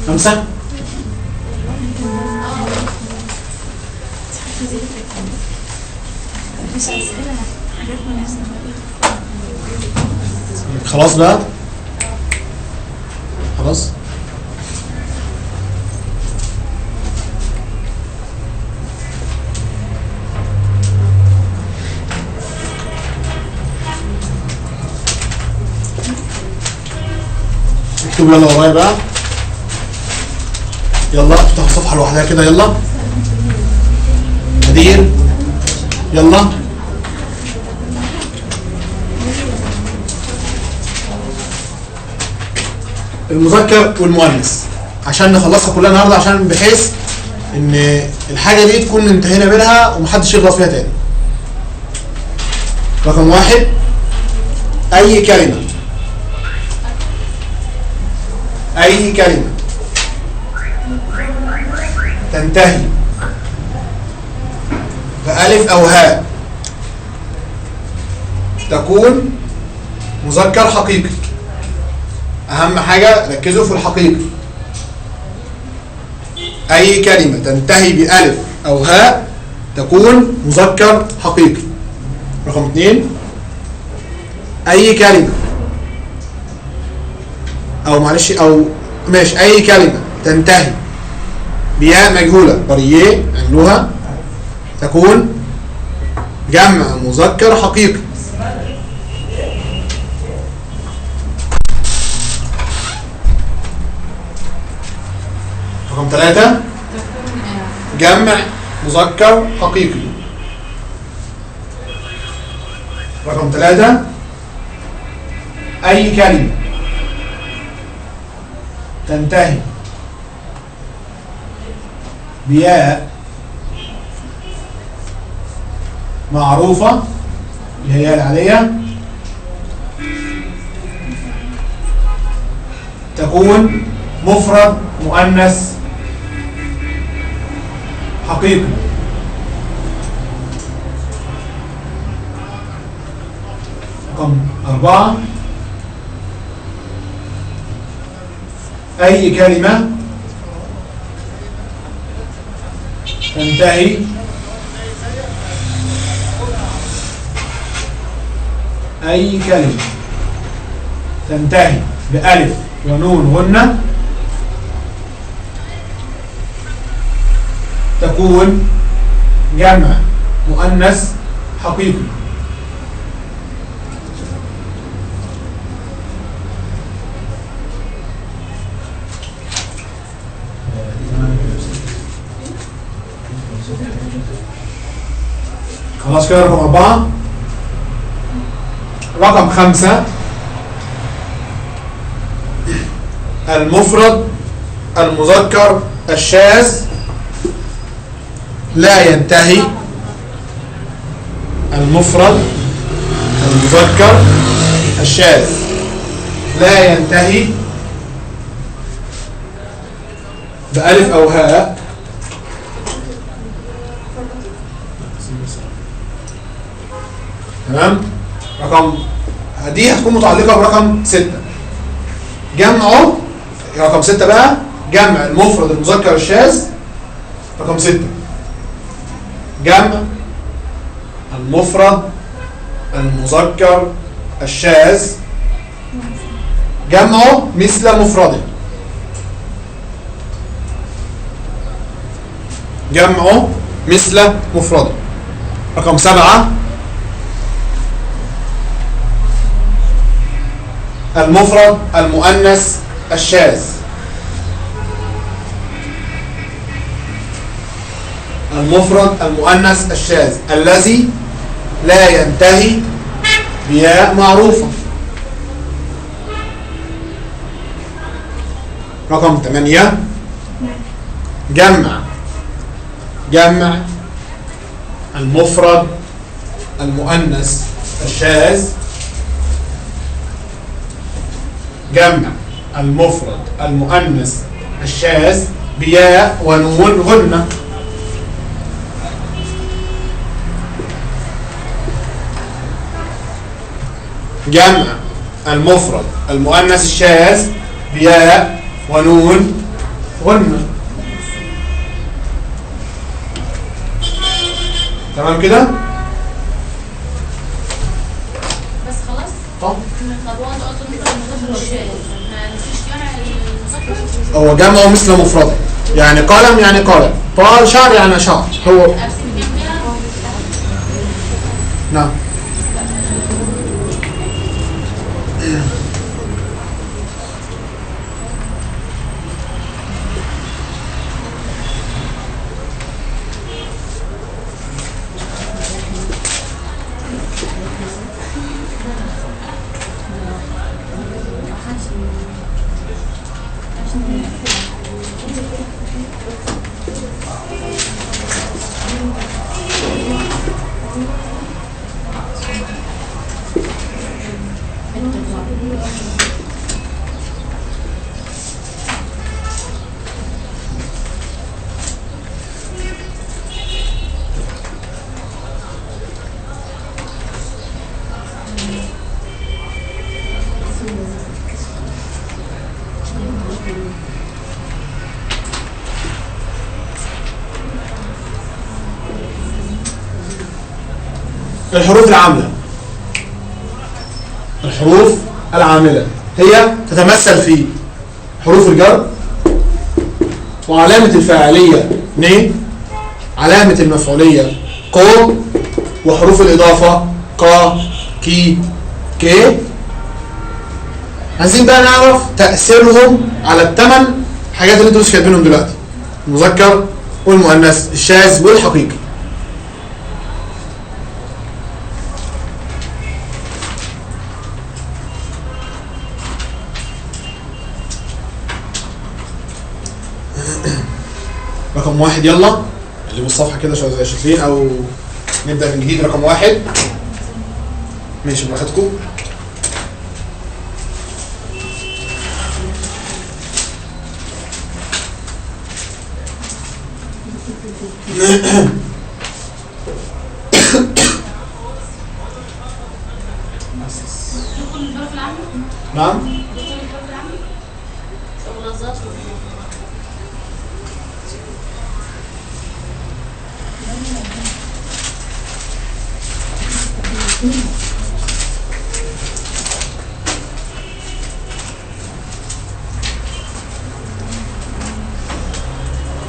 5. خلاص بقى، خلاص. اكتبوا يلا ورايا بقى، يلا افتحوا الصفحة لوحدها كده، يلا هدير، يلا المذكر والمؤنث عشان نخلصها كلها النهارده، عشان بحيث ان الحاجه دي تكون انتهينا منها ومحدش يغلط فيها تاني. رقم 1، اي كلمه تنتهي بألف أو هاء تكون مذكر حقيقي. أهم حاجة ركزوا في الحقيقي. أي كلمة تنتهي بألف أو هاء تكون مذكر حقيقي. رقم 2، أي كلمة أي كلمة تنتهي بياء مجهولة برية عملوها تكون جمع مذكر حقيقي. رقم 3، جمع مذكر حقيقي. رقم 3، أي كلمة تنتهي بياء معروفة اللي هي العادية تكون مفرد مؤنث حقيقي. رقم 4، أي كلمة تنتهي بألف ونون غنة تكون جمع مؤنث حقيقي. خلاص كده رقم 4. رقم 5، المفرد المذكر الشاذ لا ينتهي بألف أو هاء تمام. دي هتكون متعلقة برقم 6. جمعه رقم 6 بقى، جمع المفرد المذكر الشاذ. رقم 6، جمع المفرد المذكر الشاذ جمعه مثل مفرده. رقم 7، المفرد المؤنث الشاذ. الذي لا ينتهي بياء معروفة. رقم 8، جمع المفرد المؤنث الشاذ بياء ونون غنة. جمع المفرد المؤنث الشاذ بياء ونون غنة. تمام كده؟ بس خلاص؟ طب هو انت قلت مثل المذكر والشاذ، مفيش جمع المذكر؟ هو جمعه مثل مفرده، يعني قلم يعني قلم، طال شعر يعني شعر. هو ارسم جنبها. نعم. الحروف العاملة. الحروف العاملة هي تتمثل في حروف الجر، وعلامة الفاعلية ن، علامة المفعولية ق، وحروف الإضافة ق كي ك. عايزين بقى نعرف تأثيرهم على الثمان حاجات اللي انتوا مش كاتبينهم دلوقتي: المذكر والمؤنث، الشاذ والحقيقي. رقم واحد، يلا اللي بالصفحة كده شايفين، أو نبدأ من جديد. رقم واحد، ماشي براحتكم. نعم.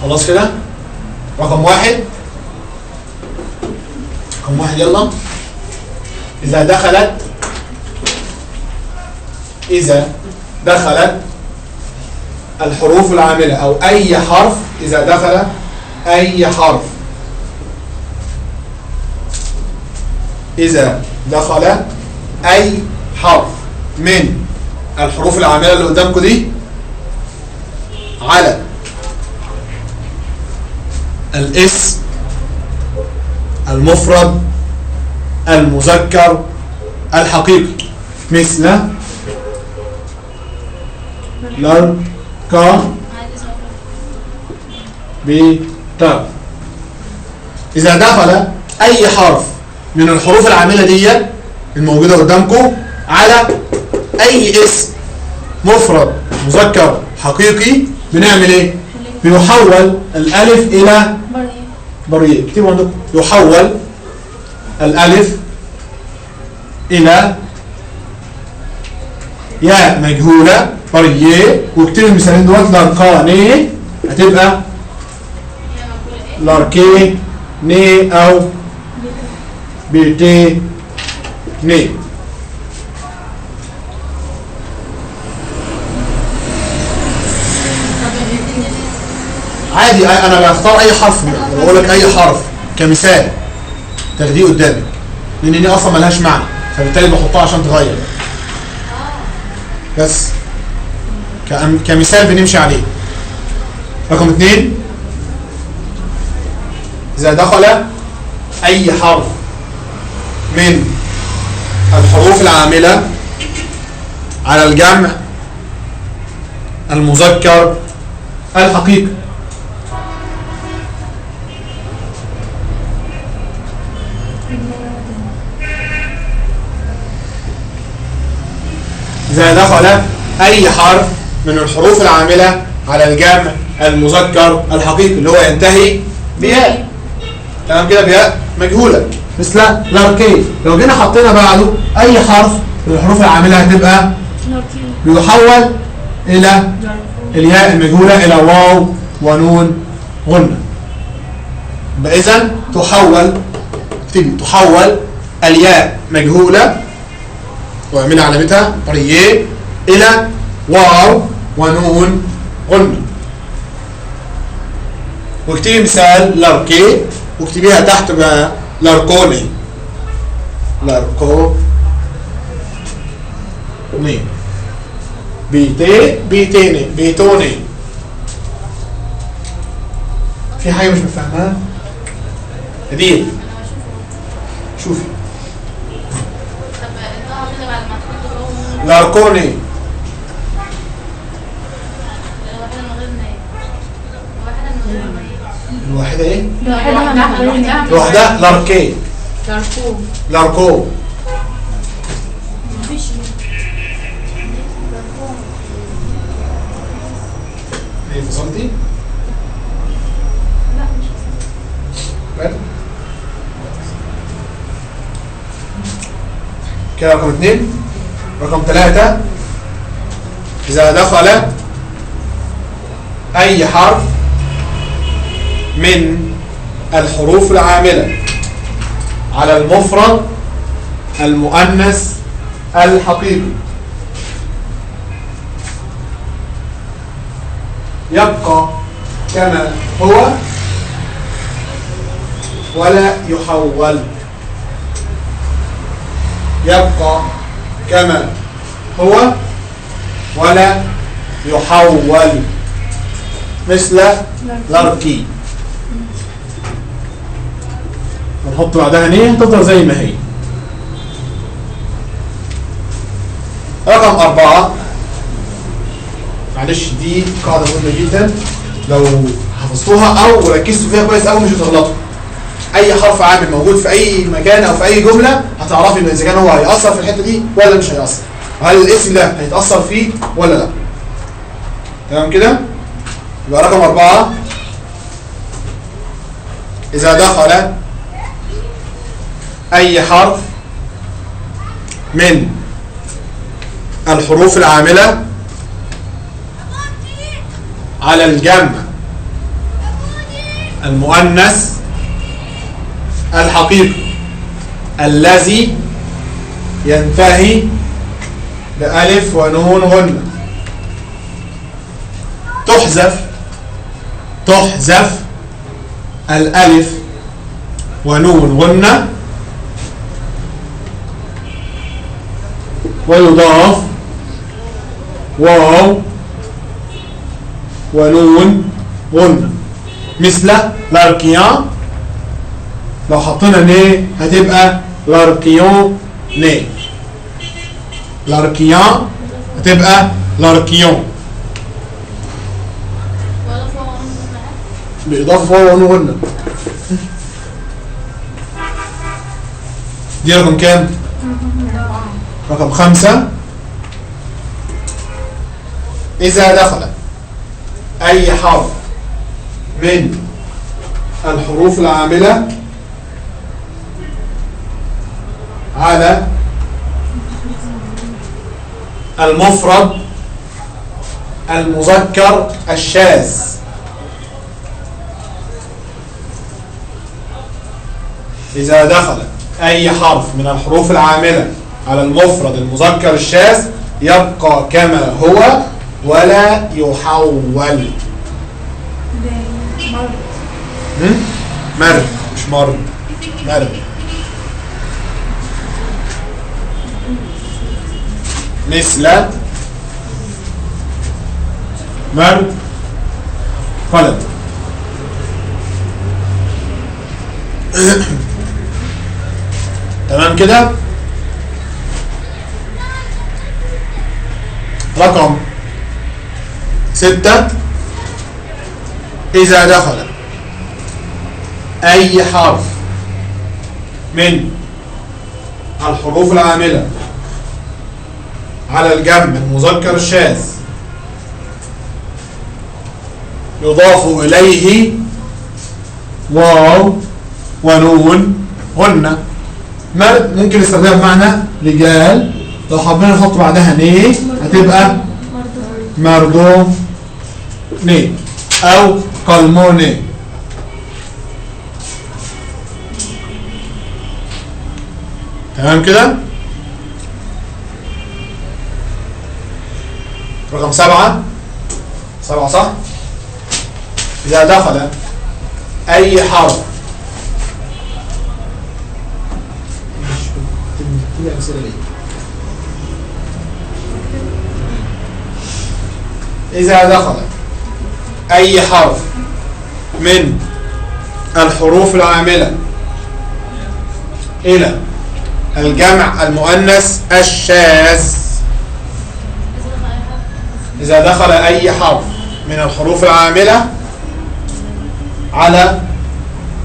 خلاص كده. رقم واحد، رقم واحد يلا. إذا دخلت الحروف العاملة أو أي حرف، إذا دخل أي حرف، إذا دخل أي حرف من الحروف العاملة اللي قدامكم دي على الاسم المفرد المذكر الحقيقي، مثل لركا بتر. إذا دخل أي حرف من الحروف العاملة دي الموجودة قدامكم على أي اسم مفرد مذكر حقيقي، بنعمل إيه؟ بيحول الألف إلى بريء. اكتبوا عندكم: يحول الألف إلى ياء مجهولة بريء. واكتبوا المثالين دول: لركاني هتبقى لاركي ني أو بيتي ني. عادي، انا بختار اي حرف، بقول لك اي حرف كمثال تاخديه قدامك، لان دي اصلا ملهاش معنى، فبالتالي بحطها عشان تغير بس كمثال بنمشي عليه. رقم 2، إذا دخل أي حرف من الحروف العاملة على الجمع المذكر الحقيقي، إذا دخل أي حرف من الحروف العاملة على الجمع المذكر الحقيقي اللي هو ينتهي بياء. تمام كده؟ بياء مجهولة مثل لاركي. لو جينا حطينا بعده أي حرف من الحروف العاملة هتبقى بيحول إلى الياء المجهولة إلى واو ونون غنة. إذن تحول الياء مجهولة واعمل علامتها رييه إلى واو ونون غنة. واكتبي مثال لاركي واكتبيها تحت بقى لاركوني. لاركوني. بيتيني بيتوني. في حاجة مش مفهمها؟ هديل شوفي. لاركوني. الواحدة ايه؟ الواحدة لاركي. لاركو. ايه فصلتي؟ لا مش فصلت. كده رقم 2. رقم 3 إذا دخل أي حرف من الحروف العاملة على المفرد المؤنث الحقيقي يبقى كما هو ولا يحول. يبقى كما هو ولا يحول مثل لاركي. ونحط بعدها نيه تفضل زي ما هي. رقم 4 معلش دي قاعدة مهمة جدا لو حفظتوها أو ركزتوا فيها كويس أوي مش هتغلطوا. أي حرف عامل موجود في أي مكان أو في أي جملة هتعرفي إذا كان هو هيأثر في الحتة دي ولا مش هيأثر. هل الاسم ده هيتأثر فيه ولا لا؟ تمام كده؟ يبقى رقم 4 إذا دخل أي حرف من الحروف العاملة على الجمع المؤنث الحقيقي الذي ينتهي بألف ونون غنة تحذف الألف ونون غنة ويضاف واو ونون غنة مثل لاركيان. لو حطينا ني هتبقى لاركيون ني. لاركيان هتبقى لاركيون بإضافة واو ونون غنة. دي رقم كام؟ رقم 5 إذا دخل أي حرف من الحروف العاملة على المفرد المذكر الشاذ إذا دخل أي حرف من الحروف العاملة على المفرد المذكر الشاذ يبقى كما هو ولا يحول. مرد مش مرد. مرد مثل مرد قلم. تمام كده؟ رقم 6 إذا دخل أي حرف من الحروف العاملة على الجمع المذكر الشاذ يضاف إليه واو ونون غنة. مرد ممكن نستخدمها بمعنى رجال، لو حبينا نحط بعدها ني هتبقى مردوم ني أو قلموني. تمام كده؟ رقم 7 صح؟ إذا دخل أي حرف إذا دخل أي حرف من الحروف العاملة إلى الجمع المؤنث الشاذ، إذا دخل أي حرف من الحروف العاملة على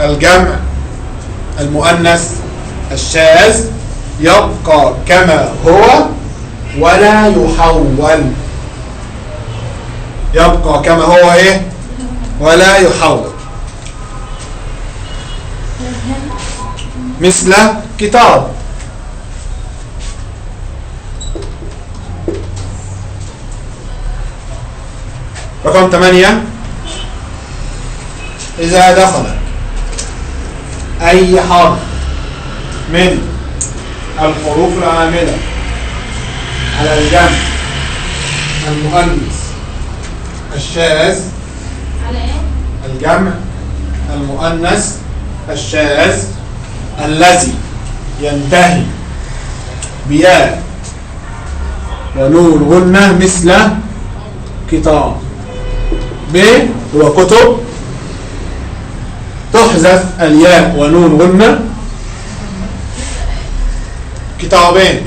الجمع المؤنث الشاذ يبقى كما هو ولا يحول. يبقى كما هو إيه؟ ولا يحول. مثل كتاب. رقم 8 إذا دخل أي حرف من الحروف العاملة على الجمع المؤنث الشاذ، على ايه؟ الجمع المؤنث الشاذ الذي ينتهي بياء ونون غنة مثل كتاب. ب هو كتب، تحذف الياء ونون غنة. كتابين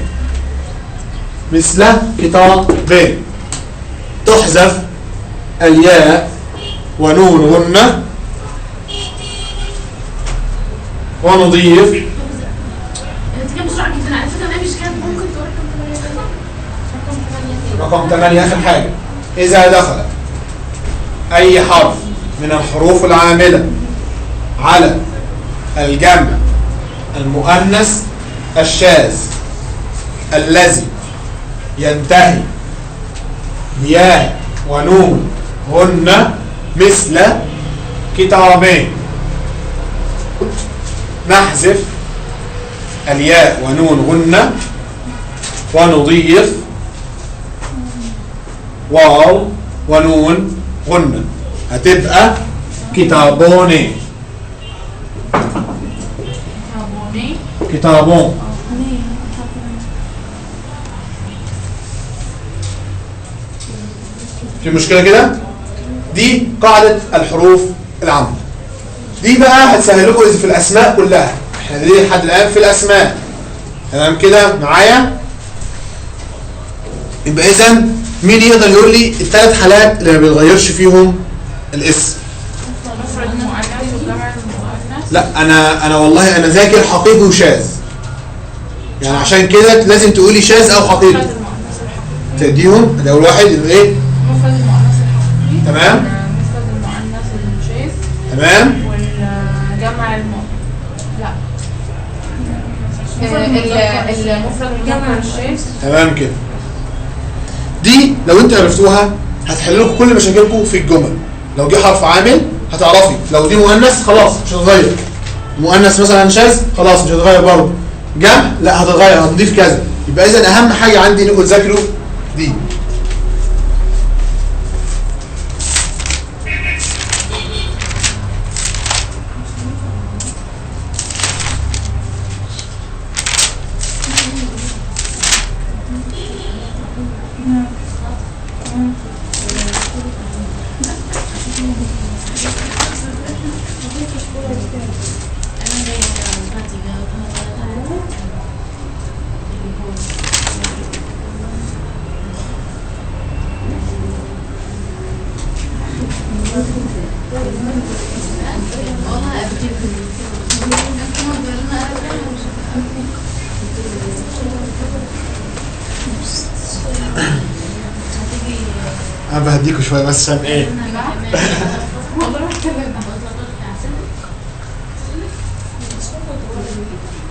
مثل كتابين، تحذف الياء ونون غنة. ونضيف انت كده بسرعه جدا على فكره، مش كان ممكن تقول رقم 8 آخر حاجة. إذا دخل أي حرف من الحروف العاملة على الجمع المؤنث الشاذ الذي ينتهي بياء ونون غنة مثل كتابين، نحذف الياء ونون غنة ونضيف واو ونون غنة، هتبقى كتابوني. كتابون. في مشكلة كده؟ دي قاعدة الحروف العامة. دي بقى هتسهل لكم في الأسماء كلها. احنا دي لحد الآن في الأسماء. تمام كده معايا؟ يبقى إذا مين يقدر يقول لي الثلاث حالات اللي ما بيتغيرش فيهم الاسم؟ مفرد المؤنث والجمع المؤنث. لا أنا والله أنا ذاكر حقيقي وشاذ. يعني عشان كده لازم تقولي شاذ أو حقيقي. تديهم ده أول واحد اللي إيه؟ مفرد المؤنث الحقيقي. تمام. مفرد المؤنث الشاذ. تمام. والجمع لا. المفرد الجمع الشاذ. تمام كده. دي لو انتوا عرفتوها هتحل لكم كل مشاكلكم في الجمل. لو جه حرف عامل هتعرفي، لو دي مؤنث خلاص مش هتتغير. مؤنث مثلا شاذ خلاص مش هتتغير برضه. جمع لا هتتغير، هنضيف كذا. يبقى اذا اهم حاجه عندي انكم تذاكروا دي. انا بهديكوا شويه بس عشان ايه والله ما اتكلمنا.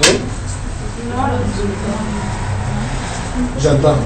ايه؟ جنطها